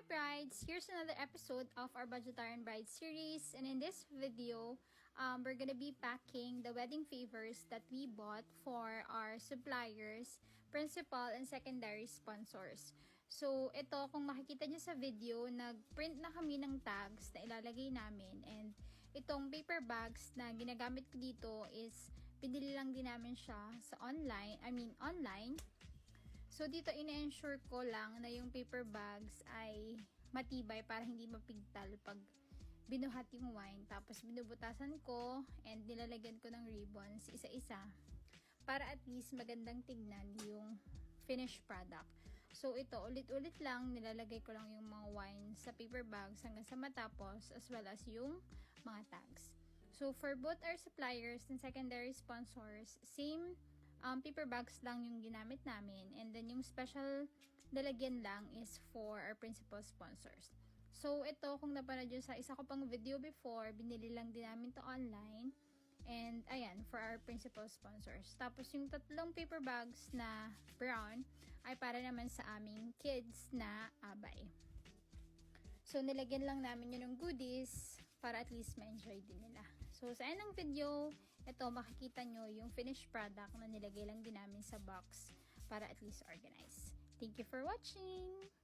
Hi brides! Here's another episode of our Budgetarian Bride series, and in this video, we're gonna be packing the wedding favors that we bought for our suppliers, principal, and secondary sponsors. So, ito, kung makikita nyo sa video, nag-print na kami ng tags na ilalagay namin, and itong paper bags na ginagamit ko dito is pinili lang din namin siya sa online. So, dito ina-ensure ko lang na yung paper bags ay matibay para hindi mapigtal pag binuhat yung wine. Tapos, binubutasan ko and nilalagyan ko ng ribbons isa-isa para at least magandang tignan yung finished product. So, ito, ulit-ulit lang, nilalagay ko lang yung mga wine sa paper bags hanggang sa matapos as well as yung mga tags. So, for both our suppliers and secondary sponsors, same paper bags lang yung ginamit namin, and then yung special lalagyan lang is for our principal sponsors. So ito, kung napanood yun sa isa ko pang video before, binili lang din namin to online, and ayan, for our principal sponsors. Tapos yung tatlong paper bags na brown ay para naman sa aming kids na abay. So nilagyan lang namin yun ng goodies para at least ma-enjoy din nila. So sa end ng video, ito makikita nyo yung finished product na nilagay lang din namin sa box para at least organize. Thank you for watching!